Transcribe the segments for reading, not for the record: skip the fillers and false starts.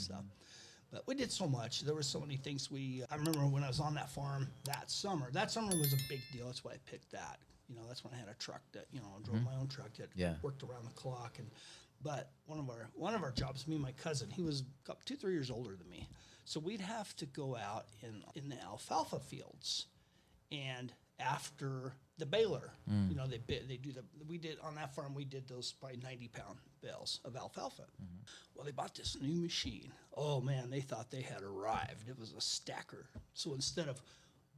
So, but we did so much. There were so many things I remember when I was on that farm that summer was a big deal. That's why I picked that. You know, that's when I had a truck that, you know, I drove my own truck that worked around the clock. But one of our jobs, me and my cousin, he was 2-3 years older than me. So we'd have to go out in the alfalfa fields, and after the baler, you know, we did on that farm, we did those probably 90-pound bales of alfalfa. Well, they bought this new machine. Oh man, they thought they had arrived. It was a stacker. So instead of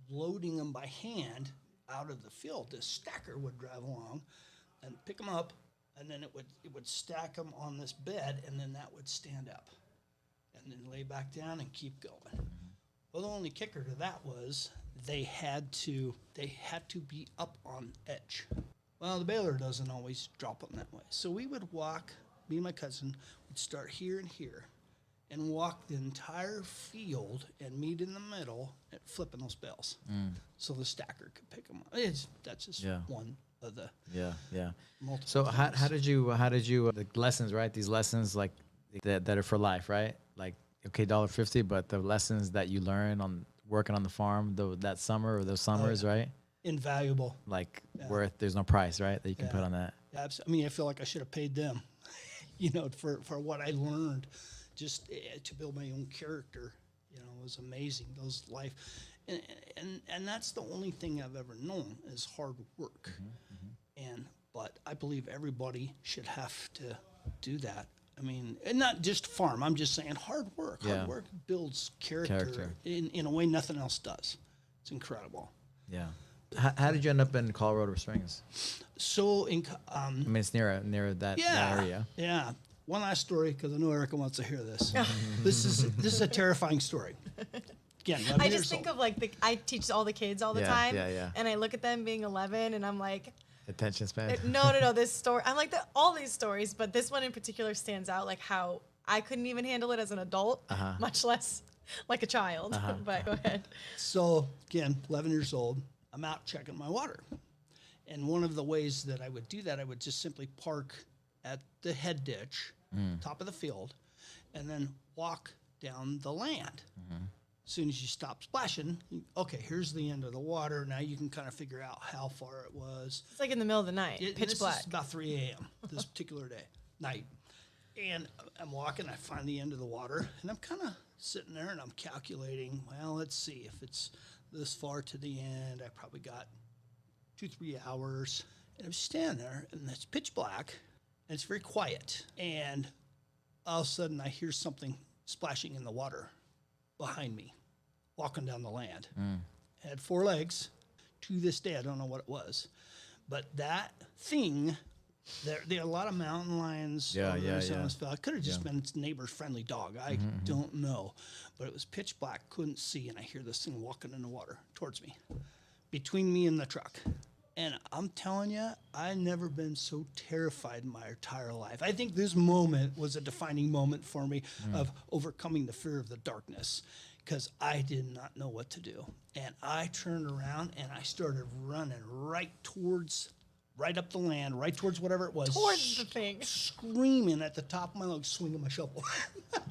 loading them by hand out of the field, this stacker would drive along and pick them up, and then it would stack them on this bed, and then that would stand up, and then lay back down and keep going. Well, the only kicker to that was they had to be up on edge. Well, the baler doesn't always drop them that way. So we would walk, me and my cousin would start here and here and walk the entire field and meet in the middle and flipping those bales so the stacker could pick them up. That's just one of the multiple So how things. did you the lessons, right? These lessons like that are for life, right? Like, okay, $1.50, but the lessons that you learn on working on the farm that summer or those summers, right? Invaluable. Like worth, there's no price, right, that you can put on that. I mean, I feel like I should have paid them, you know, for what I learned, just to build my own character. You know, it was amazing. Those life, and that's the only thing I've ever known is hard work. But I believe everybody should have to do that. I mean, and not just farm. I'm just saying hard work. Yeah. Hard work builds character. In a way nothing else does. It's incredible. Yeah. How did you end up in Colorado Springs? So I mean, it's near that area. Yeah. One last story, because I know Erika wants to hear this. This is a terrifying story. Again, 11 I years just think old. of like I teach all the kids all the Yeah, time, yeah. and I look at them being 11, and I'm like, Attention span. no, this story. I'm like all these stories, but this one in particular stands out. Like how I couldn't even handle it as an adult, much less like a child. But go ahead. So again, 11 years old, I'm out checking my water. And one of the ways that I would do that, I would just simply park at the head ditch, top of the field, and then walk down the land. As soon as you stop splashing, okay, here's the end of the water. Now you can kind of figure out how far it was. It's like in the middle of the night, pitch this black. is about 3 a.m. this particular night. And I'm walking, I find the end of the water, and I'm kind of sitting there and I'm calculating, well, let's see, if it's this far to the end, I probably got 2-3 hours. And I'm standing there, and it's pitch black, and it's very quiet. And all of a sudden, I hear something splashing in the water behind me, walking down the land. It had 4 legs. To this day, I don't know what it was. But that thing, there are a lot of mountain lions. It could have just been its neighbor's friendly dog. I don't know. But it was pitch black, couldn't see, and I hear this thing walking in the water towards me, between me and the truck. And I'm telling you, I've never been so terrified in my entire life. I think this moment was a defining moment for me of overcoming the fear of the darkness, because I did not know what to do. And I turned around and I started running right up the land, right towards whatever it was. Towards the thing. Screaming at the top of my lungs, swinging my shovel.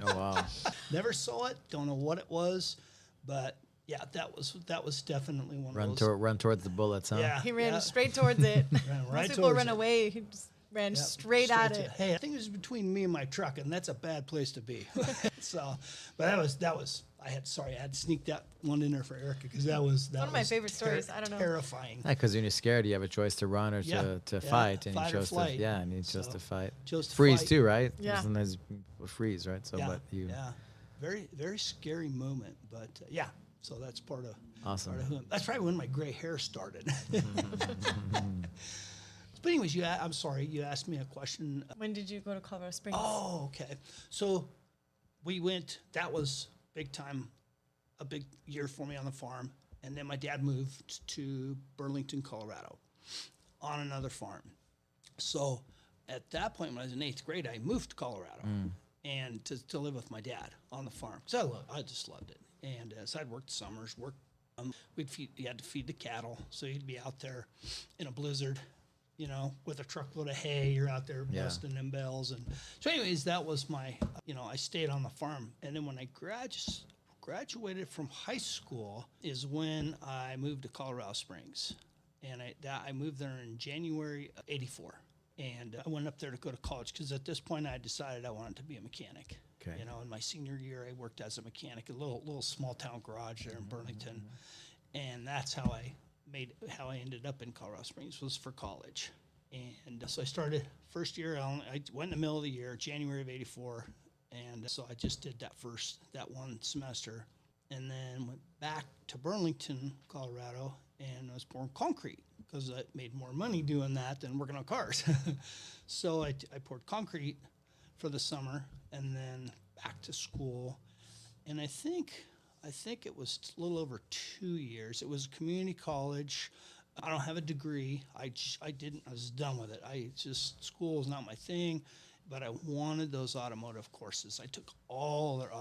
Oh, wow. Never saw it, don't know what it was, but yeah, that was definitely one of those. Run towards the bullets, huh? Yeah, He ran straight towards it. Ran right Most people towards run it. away. He just ran straight at it. Hey, I think it was between me and my truck, and that's a bad place to be. So, but that was. I had to sneak that one in there for Erika, because that was one of my favorite stories. I don't know. Terrifying. Yeah, because when you're scared, you have a choice to run or to fight, and fight you or chose to flight. and you chose to fight. Chose to freeze fight. too, right? Yeah. Sometimes people freeze, right? So, but you. Yeah, very very scary moment, but yeah. So that's part of Awesome. That's probably when my gray hair started. But anyways, I'm sorry, you asked me a question. When did you go to Colorado Springs? Oh, okay. So we went, that was big time, a big year for me on the farm. And then my dad moved to Burlington, Colorado on another farm. So at that point, when I was in 8th grade, I moved to Colorado and to live with my dad on the farm. Because I just loved it. And so I'd worked summers, you had to feed the cattle. So you'd be out there in a blizzard, you know, with a truckload of hay, you're out there busting them bells. And so anyways, that was my, you know, I stayed on the farm. And then when I graduated from high school is when I moved to Colorado Springs. And I moved there in January of '84. And I went up there to go to college because at this point I decided I wanted to be a mechanic. Okay. You know, in my senior year, I worked as a mechanic, a little small town garage there in Burlington. And that's how I ended up in Colorado Springs, was for college. And so I started first year, I went in the middle of the year, January of '84. And so I just did that one semester, and then went back to Burlington, Colorado, and was pouring concrete because I made more money doing that than working on cars. So I poured concrete for the summer, and then back to school. And I think it was a little over 2 years. It was a community college. I don't have a degree. I was done with it. School was not my thing. But I wanted those automotive courses. I took all their